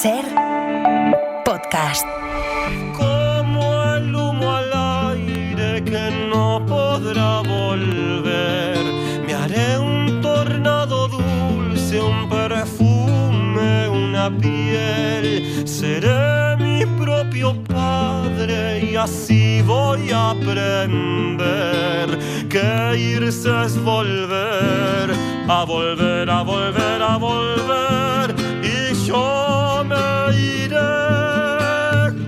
SER Podcast. Como el humo al aire que no podrá volver, me haré un tornado dulce, un perfume, una piel. Seré mi propio padre y así voy a aprender que irse es volver, a volver, a volver, a volver. Y yo me iré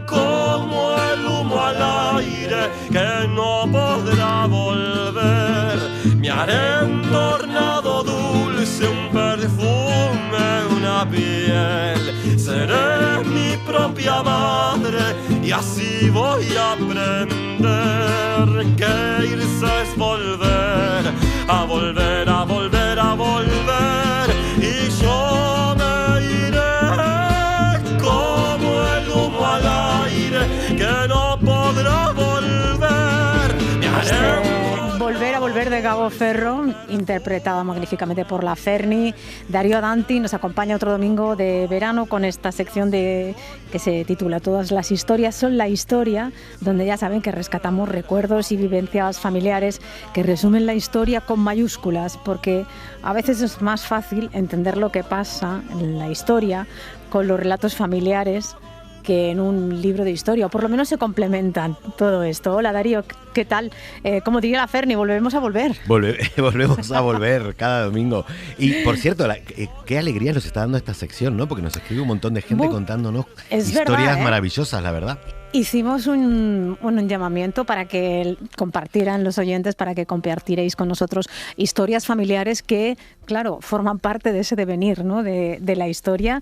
como el humo al aire que no podrá volver. Me haré un tornado dulce, un perfume, una piel. Seré mi propia madre y así voy a aprender que irse es volver, a volver, a volver, a volver. Y yo me iré como el humo al aire que no podrá volver. Me haré Volver a volver de Gabo Ferro, interpretado magníficamente por la Ferni. Darío Danti nos acompaña otro domingo de verano con esta sección que se titula Todas las historias son la historia, donde ya saben que rescatamos recuerdos y vivencias familiares que resumen la historia con mayúsculas, porque a veces es más fácil entender lo que pasa en la historia con los relatos familiares que en un libro de historia, o por lo menos se complementan todo esto. Hola Darío, ¿qué tal? Como diría la Ferni, volvemos a volver. Volvemos a volver cada domingo. Y por cierto, qué alegría nos está dando esta sección, ¿no? Porque nos escribe un montón de gente contándonos historias maravillosas, la verdad. Hicimos un llamamiento para que compartieran los oyentes, para que compartierais con nosotros historias familiares que, claro, forman parte de ese devenir, ¿no? de la historia.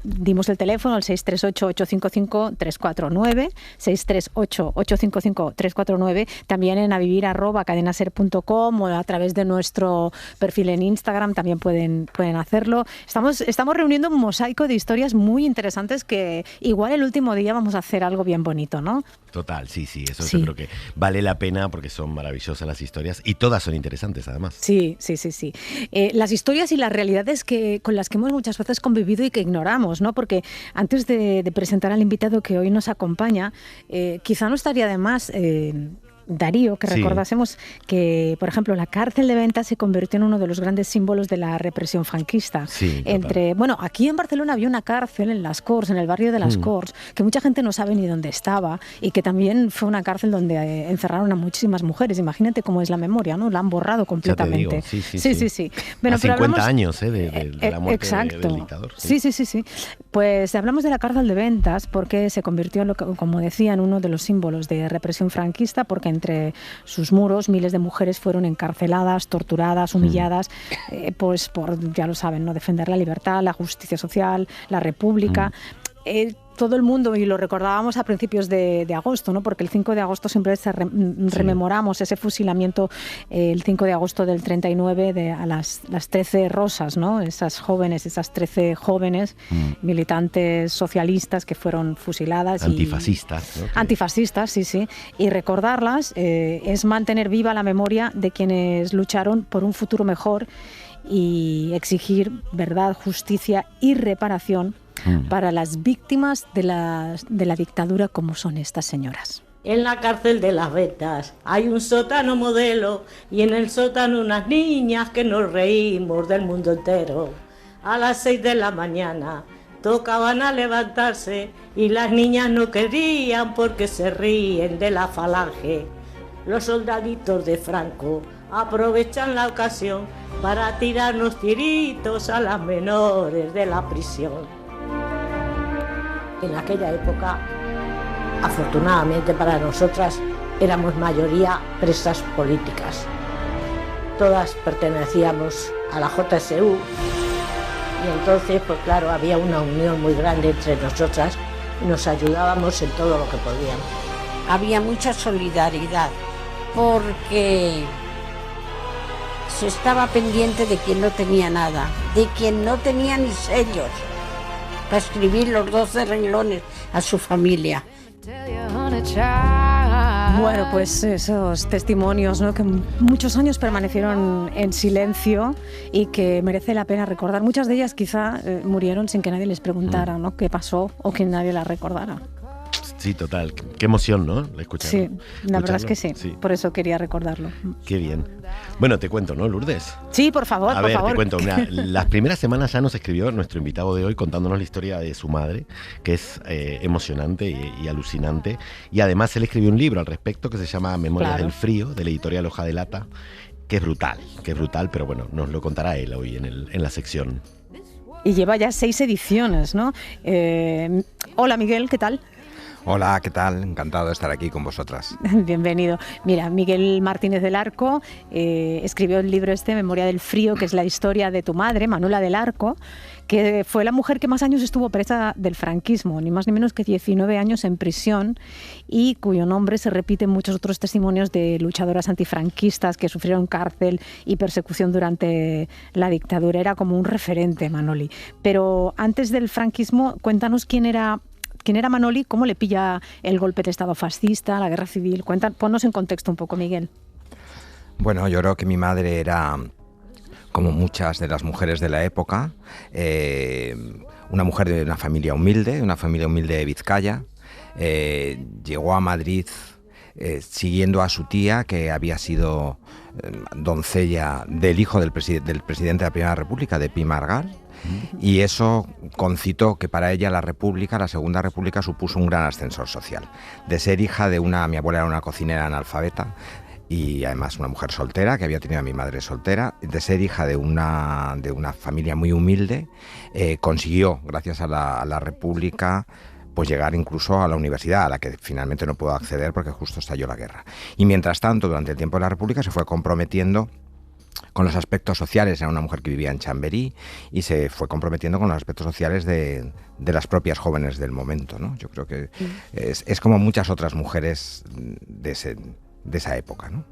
Dimos el teléfono, el 638-855-349, 638-855-349, también en avivir@cadenaser.com o a través de nuestro perfil en Instagram también pueden hacerlo. Estamos reuniendo un mosaico de historias muy interesantes que igual el último día vamos a hacer algo bien bonito, ¿no? Total, sí, eso sí. Yo creo que vale la pena porque son maravillosas las historias y todas son interesantes además. Sí. Las historias y las realidades con las que hemos muchas veces convivido y que ignoramos, ¿no? Porque antes de presentar al invitado que hoy nos acompaña, quizá no estaría de más Darío, que recordásemos que, por ejemplo, la cárcel de Ventas se convirtió en uno de los grandes símbolos de la represión franquista. Aquí en Barcelona había una cárcel en Las Corts, en el barrio de Las Corts, que mucha gente no sabe ni dónde estaba y que también fue una cárcel donde encerraron a muchísimas mujeres. Imagínate cómo es la memoria, ¿no? La han borrado completamente. Sí. Bueno, a 50 años de la muerte del dictador. Sí. Pues hablamos de la cárcel de Ventas porque se convirtió, como decía, en uno de los símbolos de represión franquista, porque entre sus muros miles de mujeres fueron encarceladas, torturadas, humilladas, pues por, ya lo saben, ¿no? Defender la libertad, la justicia social, la república. Todo el mundo, y lo recordábamos a principios de agosto, ¿no? Porque el 5 de agosto siempre rememoramos ese fusilamiento, el 5 de agosto del 39 a las 13 rosas, ¿no? Esas 13 jóvenes militantes socialistas que fueron fusiladas. Antifascistas, ¿no? Antifascistas, sí. Y recordarlas es mantener viva la memoria de quienes lucharon por un futuro mejor y exigir verdad, justicia y reparación para las víctimas de la dictadura como son estas señoras. En la cárcel de Las Ventas hay un sótano modelo y en el sótano unas niñas que nos reímos del mundo entero. A las 6 de la mañana tocaban a levantarse y las niñas no querían porque se ríen de la falange. Los soldaditos de Franco aprovechan la ocasión para tirarnos tiritos a las menores de la prisión. En aquella época, afortunadamente para nosotras, éramos mayoría presas políticas. Todas pertenecíamos a la JSU y entonces, pues claro, había una unión muy grande entre nosotras y nos ayudábamos en todo lo que podíamos. Había mucha solidaridad porque se estaba pendiente de quien no tenía nada, de quien no tenía ni sellos para escribir los 12 renglones a su familia. Bueno, pues esos testimonios, ¿no?, que muchos años permanecieron en silencio y que merece la pena recordar. Muchas de ellas quizá murieron sin que nadie les preguntara, ¿no?, qué pasó o que nadie las recordara. Sí, total. Qué emoción, ¿no? Sí, la verdad es que sí. Por eso quería recordarlo. Qué bien. Bueno, te cuento, ¿no, Lourdes? Sí, por favor, por favor. Te cuento. Mira, las primeras semanas ya nos escribió nuestro invitado de hoy contándonos la historia de su madre, que es emocionante y alucinante. Y además él escribió un libro al respecto que se llama Memorias del Frío, de la editorial Hoja de Lata, que es brutal, pero bueno, nos lo contará él hoy en la sección. Y lleva ya 6 ediciones, ¿no? Hola, Miguel, ¿qué tal? Hola, ¿qué tal? Encantado de estar aquí con vosotras. Bienvenido. Mira, Miguel Martínez del Arco escribió el libro Memoria del Frío, que es la historia de tu madre, Manuela del Arco, que fue la mujer que más años estuvo presa del franquismo, ni más ni menos que 19 años en prisión, y cuyo nombre se repite en muchos otros testimonios de luchadoras antifranquistas que sufrieron cárcel y persecución durante la dictadura. Era como un referente, Manoli. Pero antes del franquismo, cuéntanos quién era Manoli, cómo le pilla el golpe de Estado fascista, la guerra civil. Ponnos en contexto un poco, Miguel. Bueno, yo creo que mi madre era, como muchas de las mujeres de la época, una mujer de una familia humilde de Vizcaya. Llegó a Madrid siguiendo a su tía, que había sido doncella del hijo del presidente de la Primera República, de Pi Margall. Y eso concitó que para ella la Segunda República supuso un gran ascensor social. De ser hija de mi abuela era una cocinera analfabeta y además una mujer soltera, que había tenido a mi madre soltera, de ser hija de una familia muy humilde, consiguió, gracias a la República, pues llegar incluso a la universidad, a la que finalmente no pudo acceder porque justo estalló la guerra. Y mientras tanto, durante el tiempo de la República, se fue comprometiendo con los aspectos sociales. Era una mujer que vivía en Chamberí y se fue comprometiendo con los aspectos sociales de las propias jóvenes del momento, ¿no? Yo creo que es como muchas otras mujeres de esa época, ¿no?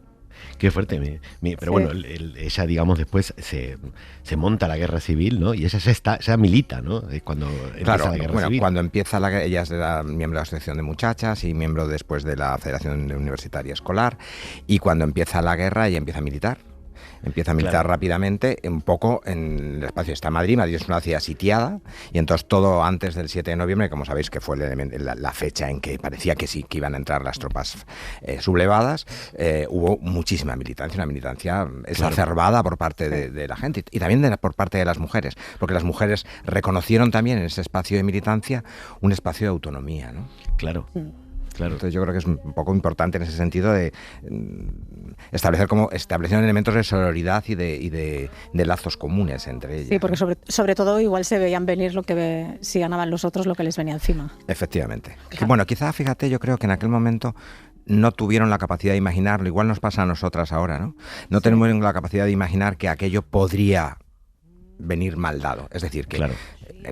Qué fuerte. Pero bueno, ella, digamos, después se monta la guerra civil, ¿no? Y ella ya milita, ¿no? Es cuando empieza la guerra civil. Cuando empieza ella era miembro de la Asociación de Muchachas y miembro después de la Federación Universitaria Escolar. Y cuando empieza la guerra, ella empieza a militar. Empieza a militar rápidamente, un poco en el espacio. Está Madrid es una ciudad sitiada, y entonces todo antes del 7 de noviembre, como sabéis que fue la fecha en que parecía que sí, que iban a entrar las tropas sublevadas, hubo muchísima militancia, una militancia exacerbada por parte de la gente y también por parte de las mujeres, porque las mujeres reconocieron también en ese espacio de militancia un espacio de autonomía, ¿no? Claro. Entonces yo creo que es un poco importante en ese sentido de establecieron elementos de sororidad y de lazos comunes entre ellas. Sí, porque sobre todo igual se veían venir si ganaban los otros lo que les venía encima. Efectivamente. Claro. Bueno, quizá, fíjate, yo creo que en aquel momento no tuvieron la capacidad de imaginarlo. Igual nos pasa a nosotras ahora, ¿no? No tenemos la capacidad de imaginar que aquello podría venir mal dado. Es decir, que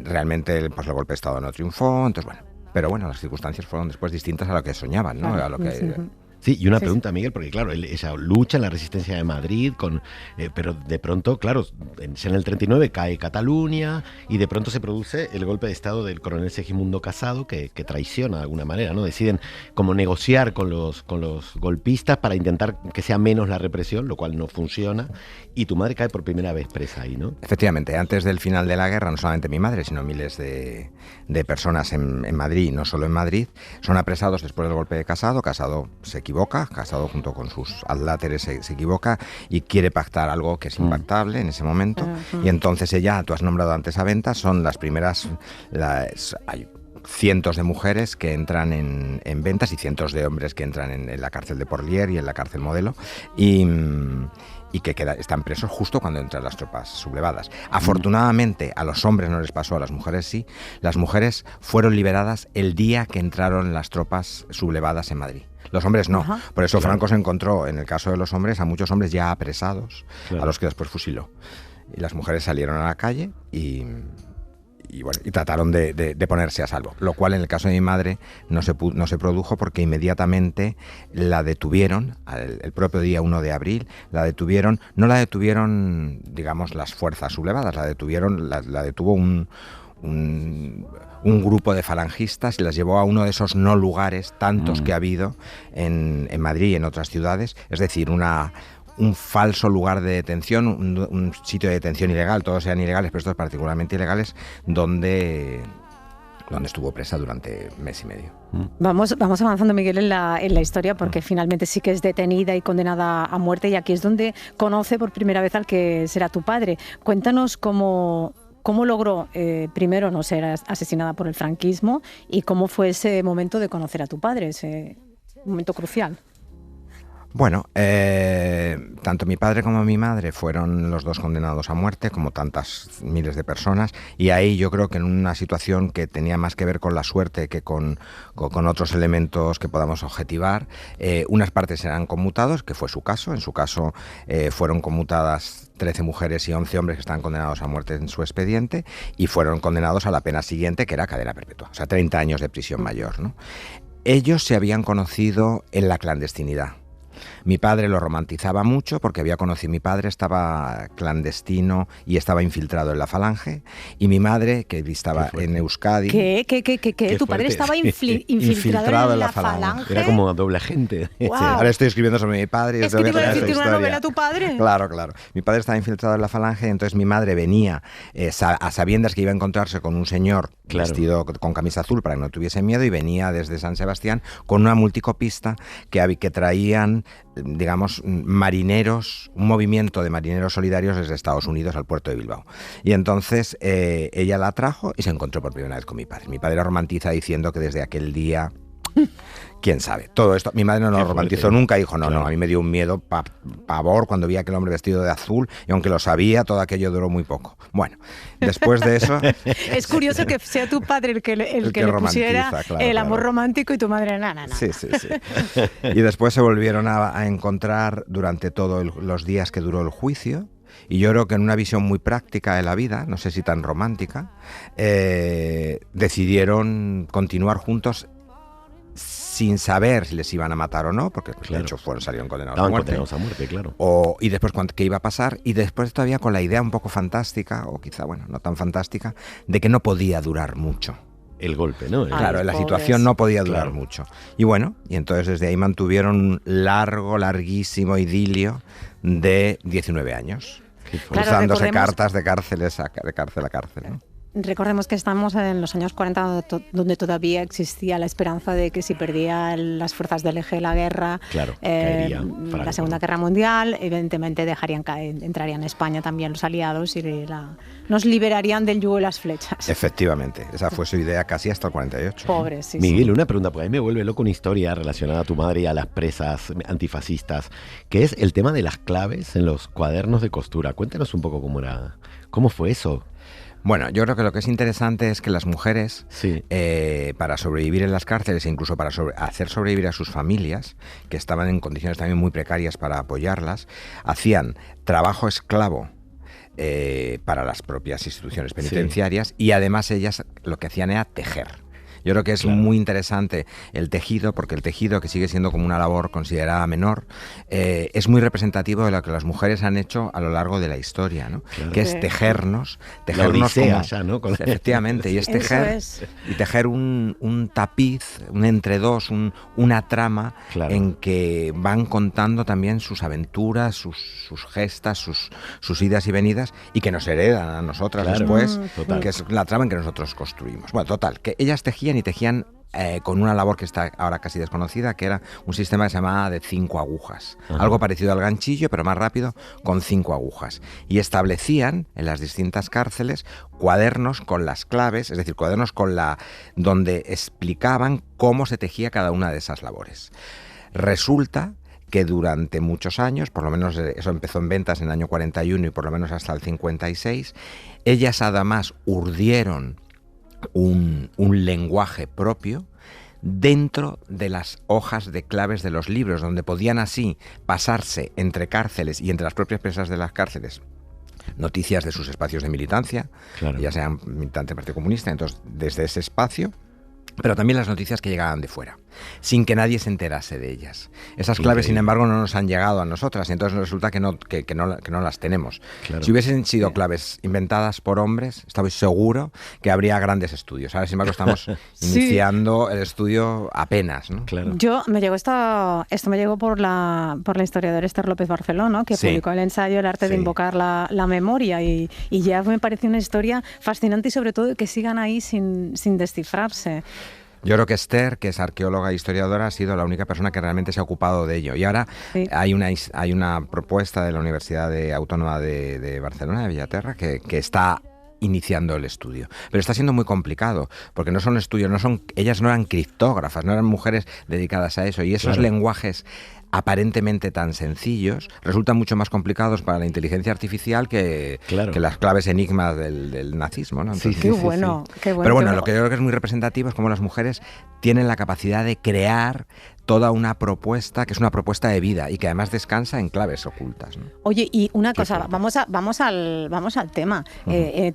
realmente el golpe de Estado no triunfó, entonces bueno. Pero bueno, las circunstancias fueron después distintas a lo que soñaban, ¿no? A lo que... Sí, y una pregunta, Miguel, porque claro, ella lucha en la resistencia de Madrid, pero de pronto, claro, en el 39 cae Cataluña y de pronto se produce el golpe de Estado del coronel Segismundo Casado que traiciona de alguna manera, ¿no? Deciden como negociar con los golpistas para intentar que sea menos la represión, lo cual no funciona, y tu madre cae por primera vez presa ahí, ¿no? Efectivamente, antes del final de la guerra, no solamente mi madre, sino miles de personas en Madrid, no solo en Madrid, son apresados después del golpe de Casado. Casado se equivoca, Casado junto con sus adláteres se equivoca y quiere pactar algo que es impactable en ese momento. Y entonces ella, tú has nombrado antes a Ventas, son las primeras... hay cientos de mujeres que entran en Ventas y cientos de hombres que entran en la cárcel de Porlier y en la cárcel Modelo y que están presos justo cuando entran las tropas sublevadas. Afortunadamente a los hombres no les pasó, a las mujeres sí. Las mujeres fueron liberadas el día que entraron las tropas sublevadas en Madrid. Los hombres no. Por eso Franco se encontró, en el caso de los hombres, a muchos hombres ya apresados, a los que después fusiló. Y las mujeres salieron a la calle y trataron de ponerse a salvo. Lo cual en el caso de mi madre no se produjo porque inmediatamente la detuvieron, el propio día 1 de abril, no la detuvieron, digamos, las fuerzas sublevadas, la detuvo un grupo de falangistas y las llevó a uno de esos no lugares, tantos que ha habido en Madrid y en otras ciudades, es decir, un falso lugar de detención, un sitio de detención ilegal, todos eran ilegales, pero estos particularmente ilegales, donde estuvo presa durante mes y medio. Vamos avanzando, Miguel, en la historia, porque finalmente sí que es detenida y condenada a muerte, y aquí es donde conoce por primera vez al que será tu padre. Cuéntanos cómo logró primero no ser asesinada por el franquismo y cómo fue ese momento de conocer a tu padre, ese momento crucial. Bueno, tanto mi padre como mi madre fueron los dos condenados a muerte, como tantas miles de personas, y ahí yo creo que en una situación que tenía más que ver con la suerte que con otros elementos que podamos objetivar, unas partes eran conmutados, que fue su caso. En su caso fueron conmutadas 13 mujeres y 11 hombres que estaban condenados a muerte en su expediente, y fueron condenados a la pena siguiente, que era cadena perpetua, o sea, 30 años de prisión mayor, ¿no? Ellos se habían conocido en la clandestinidad. Mi padre lo romantizaba mucho porque había conocido, mi padre estaba clandestino y estaba infiltrado en la Falange, y mi madre, que estaba en Euskadi... ¿Qué? ¿Tu padre estaba infiltrado en la Falange? Era como doble agente. Wow. Sí, ahora estoy escribiendo sobre mi padre. Es que te iba a decir una novela a tu padre. Claro. Mi padre estaba infiltrado en la Falange, entonces mi madre venía a sabiendas que iba a encontrarse con un señor vestido con camisa azul para que no tuviese miedo, y venía desde San Sebastián con una multicopista que traían, digamos, marineros, un movimiento de marineros solidarios desde Estados Unidos al puerto de Bilbao. Y entonces ella la trajo y se encontró por primera vez con mi padre. Mi padre romantiza diciendo que desde aquel día... ¿Quién sabe? Todo esto, mi madre no lo romantizó nunca, dijo, no, a mí me dio un miedo, pavor cuando vi a aquel hombre vestido de azul, y aunque lo sabía, todo aquello duró muy poco. Bueno, después de eso... Es curioso que sea tu padre el que le pusiera el amor romántico, y tu madre, no. Sí. Y después se volvieron a encontrar durante todos los días que duró el juicio, y yo creo que en una visión muy práctica de la vida, no sé si tan romántica, decidieron continuar juntos sin saber si les iban a matar o no, porque de hecho salieron condenados a muerte. Claro. Y después qué iba a pasar, y después todavía con la idea un poco fantástica, o quizá, no tan fantástica, de que no podía durar mucho. El golpe, ¿no? Claro, la situación no podía durar mucho. Y entonces desde ahí mantuvieron un larguísimo idilio de 19 años, cruzándose cartas de cárcel a cárcel, ¿no? Recordemos que estamos en los años 40, donde todavía existía la esperanza de que si perdían las fuerzas del eje la guerra, la Segunda Guerra Mundial, evidentemente entrarían en España también los aliados y nos liberarían del yugo de las flechas. Efectivamente, esa fue su idea casi hasta el 48. Pobres, sí. Miguel, una pregunta, porque a mí me vuelve loco una historia relacionada a tu madre y a las presas antifascistas, que es el tema de las claves en los cuadernos de costura. Cuéntanos un poco cómo fue eso. Bueno, yo creo que lo que es interesante es que las mujeres, para sobrevivir en las cárceles e incluso para hacer sobrevivir a sus familias, que estaban en condiciones también muy precarias para apoyarlas, hacían trabajo esclavo para las propias instituciones penitenciarias, y además ellas lo que hacían era tejer. Yo creo que es muy interesante el tejido, porque el tejido, que sigue siendo como una labor considerada menor, es muy representativo de lo que las mujeres han hecho a lo largo de la historia, ¿no? Que es tejernos Odisea, ya, ¿no? Efectivamente, y es tejer un tapiz, un entredos, una trama en que van contando también sus aventuras, sus gestas, sus idas y venidas, y que nos heredan a nosotras después, que es la trama en que nosotros construimos. Bueno, total, que ellas tejían con una labor que está ahora casi desconocida, que era un sistema que se llamaba de 5 agujas. Ajá. Algo parecido al ganchillo, pero más rápido, con 5 agujas. Y establecían en las distintas cárceles cuadernos con las claves, es decir, cuadernos donde explicaban cómo se tejía cada una de esas labores. Resulta que durante muchos años, por lo menos eso empezó en ventas en el año 41 y por lo menos hasta el 56, ellas además urdieron un lenguaje propio dentro de las hojas de claves de los libros, donde podían así pasarse entre cárceles y entre las propias presas de las cárceles noticias de sus espacios de militancia, ya sean militantes del Partido Comunista. Entonces, desde ese espacio pero también las noticias que llegaban de fuera, sin que nadie se enterase de ellas. Esas claves, sin embargo, no nos han llegado a nosotras, y entonces resulta que no las tenemos. Claro. Si hubiesen sido claves inventadas por hombres, estaba seguro que habría grandes estudios. Ahora, sin embargo, estamos iniciando el estudio apenas, ¿no? Claro. Yo me llegó esto me llegó por la historiadora Esther López Barceló, ¿no? Que publicó el ensayo El arte de invocar la memoria, y ya me pareció una historia fascinante, y sobre todo que sigan ahí sin descifrarse. Yo creo que Esther, que es arqueóloga e historiadora, ha sido la única persona que realmente se ha ocupado de ello. Y ahora hay una propuesta de la Universidad Autónoma de Barcelona, de Bellaterra, que está iniciando el estudio. Pero está siendo muy complicado, porque no son estudios, ellas no eran criptógrafas, no eran mujeres dedicadas a eso, y esos lenguajes aparentemente tan sencillos resultan mucho más complicados para la inteligencia artificial que las claves enigmas del nazismo, ¿no? Entonces, Qué bueno. Pero bueno, lo que yo creo que es muy representativo es cómo las mujeres tienen la capacidad de crear toda una propuesta que es una propuesta de vida y que además descansa en claves ocultas, ¿no? Oye, y una cosa, vamos al tema.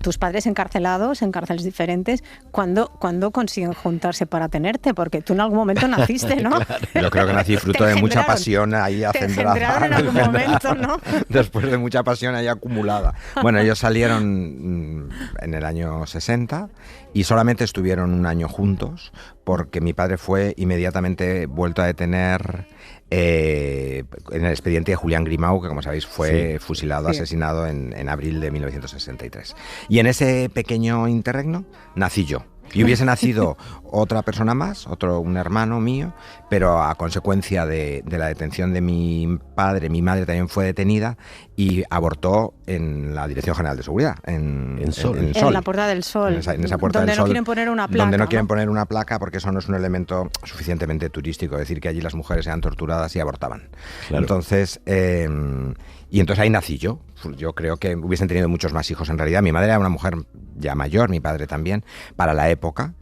Tus padres encarcelados en cárceles diferentes, ¿cuándo consiguen juntarse para tenerte? Porque tú en algún momento naciste, ¿no? Claro. Yo creo que nací fruto de mucha pasión ahí acendrada. En algún momento, ¿no? Después de mucha pasión ahí acumulada. Bueno, ellos salieron en el año 60 y solamente estuvieron un año juntos, porque mi padre fue inmediatamente vuelto a detener en el expediente de Julián Grimau, que como sabéis fue fusilado, asesinado en abril de 1963. Y en ese pequeño interregno nací yo. Y hubiese nacido otra persona más, un hermano mío, pero a consecuencia de la detención de mi padre, mi madre también fue detenida y abortó en la Dirección General de Seguridad, en Sol. En la Puerta del Sol. En esa Puerta donde del no Sol, quieren poner una placa. Donde no quieren poner una placa porque eso no es un elemento suficientemente turístico, es decir, que allí las mujeres eran torturadas y abortaban. Claro. Entonces, y entonces ahí nací yo. Yo creo que hubiesen tenido muchos más hijos en realidad. Mi madre era una mujer ya mayor, mi padre también, para la época,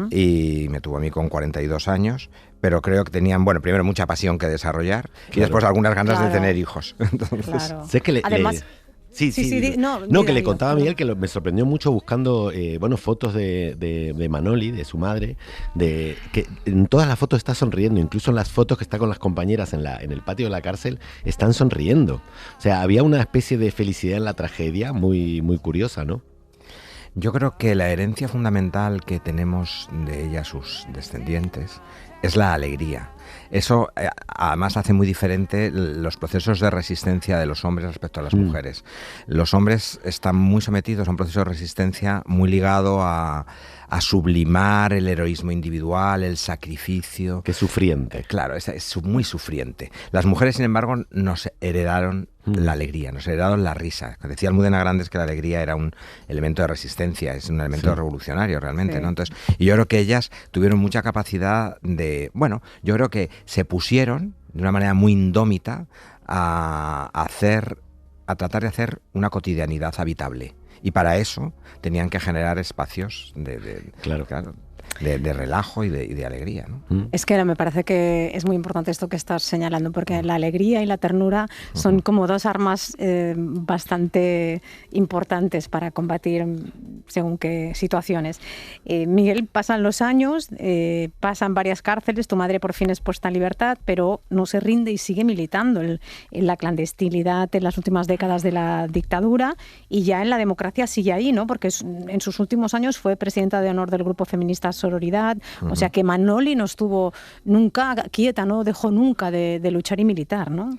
y me tuvo a mí con 42 años, pero creo que tenían, primero mucha pasión que desarrollar y después algunas ganas de tener hijos. Entonces, sé que además, que le contaba a Miguel que me sorprendió mucho buscando fotos de Manoli, de su madre, que en todas las fotos está sonriendo, incluso en las fotos que está con las compañeras en el patio de la cárcel están sonriendo. O sea, había una especie de felicidad en la tragedia muy, muy curiosa, ¿no? Yo creo que la herencia fundamental que tenemos de ella, sus descendientes, es la alegría. Eso además hace muy diferente los procesos de resistencia de los hombres respecto a las mujeres. Los hombres están muy sometidos a un proceso de resistencia muy ligado a sublimar el heroísmo individual, el sacrificio. Qué sufriente. Claro, es muy sufriente. Las mujeres, sin embargo, nos heredaron la alegría, nos heredaron la risa. Decía Almudena Grandes que la alegría era un elemento de resistencia, es un elemento revolucionario realmente, ¿no? Entonces, y yo creo que ellas tuvieron mucha capacidad yo creo que se pusieron de una manera muy indómita a tratar de hacer una cotidianidad habitable. Y para eso tenían que generar espacios de relajo y de alegría, ¿no? Es que me parece que es muy importante esto que estás señalando, porque la alegría y la ternura son como dos armas bastante importantes para combatir según qué situaciones. Miguel, pasan los años, pasan varias cárceles, tu madre por fin es puesta en libertad, pero no se rinde y sigue militando en la clandestinidad en las últimas décadas de la dictadura, y ya en la democracia sigue ahí, ¿no? Porque en sus últimos años fue presidenta de honor del grupo feminista Sororidad, o sea que Manoli no estuvo nunca quieta, no dejó nunca de luchar y militar, ¿no?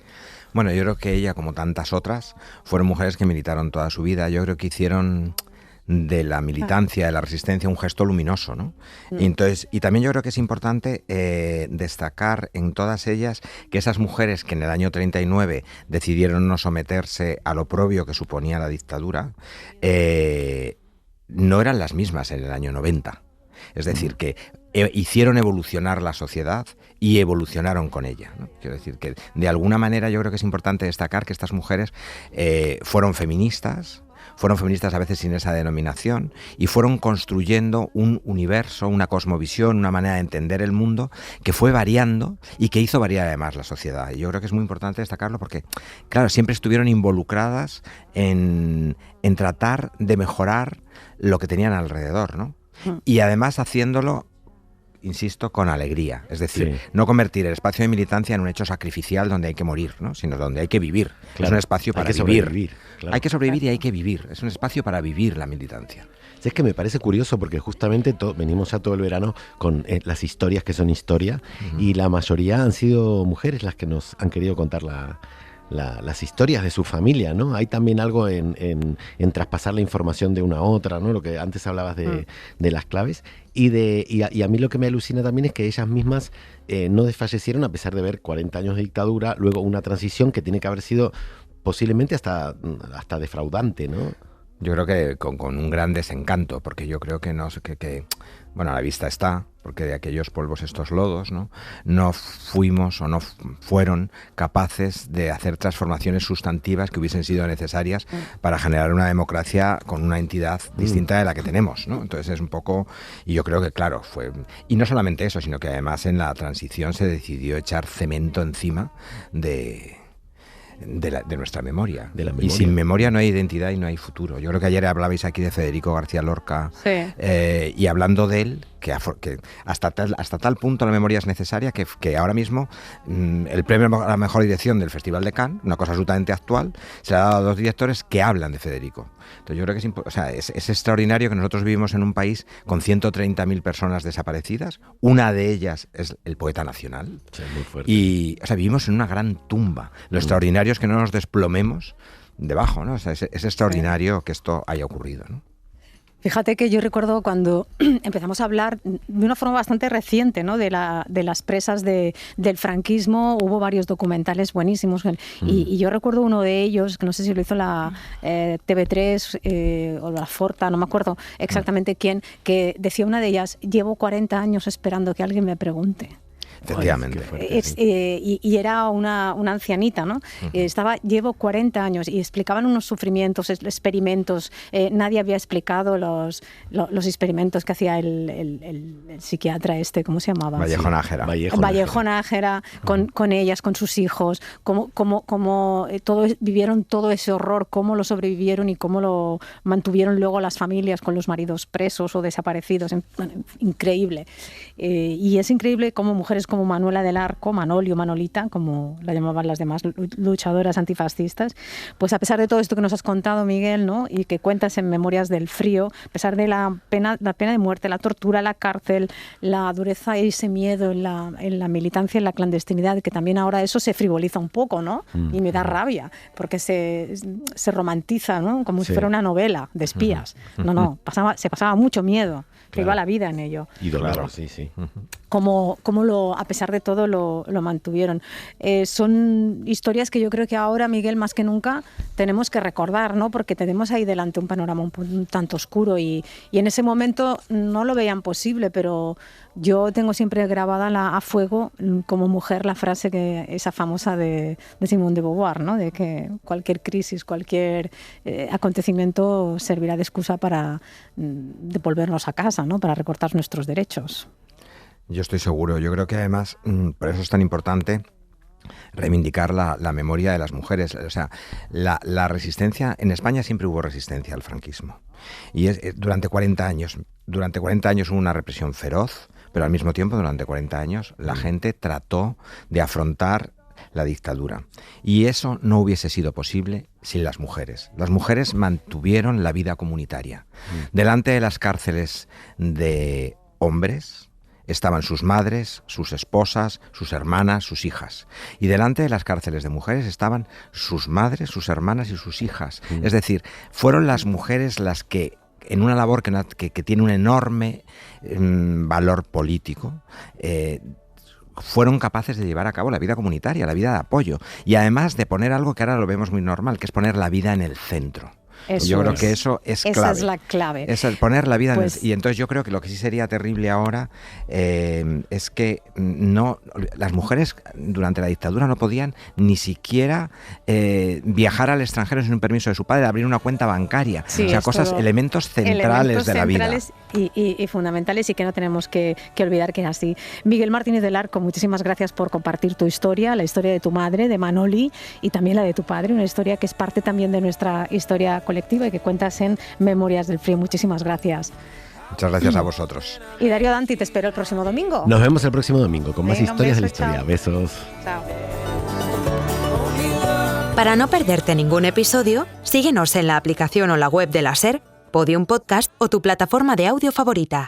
Bueno, yo creo que ella, como tantas otras, fueron mujeres que militaron toda su vida. Yo creo que hicieron de la militancia, de la resistencia, un gesto luminoso, ¿no? Y también yo creo que es importante destacar en todas ellas que esas mujeres que en el año 39 decidieron no someterse al oprobio que suponía la dictadura, no eran las mismas en el año 90. Es decir, que hicieron evolucionar la sociedad y evolucionaron con ella, ¿no? Quiero decir que de alguna manera yo creo que es importante destacar que estas mujeres fueron feministas a veces sin esa denominación, y fueron construyendo un universo, una cosmovisión, una manera de entender el mundo que fue variando y que hizo variar además la sociedad. Y yo creo que es muy importante destacarlo porque, claro, siempre estuvieron involucradas en tratar de mejorar lo que tenían alrededor, ¿no? Y además haciéndolo insisto, con alegría. Es decir, Sí. no convertir el espacio de militancia en un hecho sacrificial donde hay que morir, ¿no? Sino donde hay que vivir. Claro, Es un espacio para hay que vivir. sobrevivir, claro. Hay que sobrevivir y hay que vivir. Es un espacio para vivir la militancia. Es que me parece curioso porque justamente venimos ya todo el verano con las historias que son historia y la mayoría han sido mujeres las que nos han querido contar las historias de su familia, ¿no? Hay también algo en traspasar la información de una a otra, ¿no? Lo que antes hablabas de las claves y a mí lo que me alucina también es que ellas mismas no desfallecieron a pesar de ver 40 años de dictadura, luego una transición que tiene que haber sido posiblemente hasta defraudante, ¿no? Yo creo que con un gran desencanto, porque yo creo que bueno, a la vista está, porque de aquellos polvos estos lodos, no fuimos o no fueron capaces de hacer transformaciones sustantivas que hubiesen sido necesarias para generar una democracia con una entidad distinta de la que tenemos, ¿no? Entonces es un poco, y yo creo que claro, y no solamente eso, sino que además en la transición se decidió echar cemento encima de nuestra memoria. De la memoria. Y sin memoria no hay identidad y no hay futuro. Yo creo que ayer hablabais aquí de Federico García Lorca, Sí. Y hablando de él, que hasta tal punto la memoria es necesaria que ahora mismo el premio a la mejor dirección del Festival de Cannes, una cosa absolutamente actual, se le ha dado a 2 directores que hablan de Federico. Entonces yo creo que es extraordinario que nosotros vivimos en un país con 130.000 personas desaparecidas, una de ellas es el poeta nacional. Sí, muy fuerte. Y vivimos en una gran tumba. Lo extraordinario es que no nos desplomemos debajo, ¿no? O sea, es extraordinario que esto haya ocurrido, ¿no? Fíjate que yo recuerdo cuando empezamos a hablar de una forma bastante reciente, ¿no? de las presas del franquismo, hubo varios documentales buenísimos y yo recuerdo uno de ellos, que no sé si lo hizo la TV3 o la Forta, no me acuerdo exactamente quién, que decía una de ellas: llevo 40 años esperando que alguien me pregunte. Efectivamente. Y era una ancianita, ¿no? Llevo 40 años y explicaban unos sufrimientos, experimentos. Nadie había explicado los experimentos que hacía el psiquiatra ¿cómo se llamaba? Vallejo Nájera. Vallejo Nájera, con ellas, con sus hijos, cómo vivieron todo ese horror, cómo lo sobrevivieron y cómo lo mantuvieron luego las familias con los maridos presos o desaparecidos. Increíble. Y es increíble cómo mujeres como Manuela del Arco, Manoli o Manolita, como la llamaban las demás luchadoras antifascistas, pues a pesar de todo esto que nos has contado, Miguel, ¿no? Y que cuentas en Memorias del Frío, a pesar de la pena de muerte, la tortura, la cárcel, la dureza y ese miedo en la militancia, en la clandestinidad, que también ahora eso se frivoliza un poco, ¿no? Y me da rabia, porque se romantiza, ¿no? Como si fuera una novela de espías. No, se pasaba mucho miedo, que iba la vida en ello. Y dolor, sí. Como a pesar de todo lo mantuvieron. Son historias que yo creo que ahora, Miguel, más que nunca tenemos que recordar, ¿no? Porque tenemos ahí delante un panorama un tanto oscuro y en ese momento no lo veían posible, pero yo tengo siempre grabada a fuego como mujer la frase esa famosa de Simone de Beauvoir, ¿no? De que cualquier crisis, cualquier acontecimiento servirá de excusa para devolvernos a casa, ¿no? Para recortar nuestros derechos. Yo estoy seguro. Yo creo que además, por eso es tan importante reivindicar la memoria de las mujeres. O sea, la resistencia, en España siempre hubo resistencia al franquismo. Y durante 40 años hubo una represión feroz, pero al mismo tiempo, durante 40 años, la gente trató de afrontar la dictadura. Y eso no hubiese sido posible sin las mujeres. Las mujeres mantuvieron la vida comunitaria. Delante de las cárceles de hombres estaban sus madres, sus esposas, sus hermanas, sus hijas. Y delante de las cárceles de mujeres estaban sus madres, sus hermanas y sus hijas. Es decir, fueron las mujeres las que, en una labor que tiene un enorme valor político, fueron capaces de llevar a cabo la vida comunitaria, la vida de apoyo. Y además de poner algo que ahora lo vemos muy normal, que es poner la vida en el centro. Yo creo que eso es clave. Esa es la clave. Es el poner la vida y entonces yo creo que lo que sí sería terrible ahora es que las mujeres durante la dictadura no podían ni siquiera viajar al extranjero sin un permiso de su padre, abrir una cuenta bancaria. Sí, o sea, elementos centrales de la vida. Y fundamentales y que no tenemos que olvidar que es así. Miguel Martínez del Arco, muchísimas gracias por compartir tu historia, la historia de tu madre, de Manoli, y también la de tu padre, una historia que es parte también de nuestra historia colectiva y que cuentas en Memorias del Frío. Muchísimas gracias. Muchas gracias a vosotros. Y Darío Danti, te espero el próximo domingo. Nos vemos el próximo domingo con más Venga, historias de la beso, historia. chao. Besos. Chao. Para no perderte ningún episodio, síguenos en la aplicación o la web de la SER, Podium Podcast o tu plataforma de audio favorita.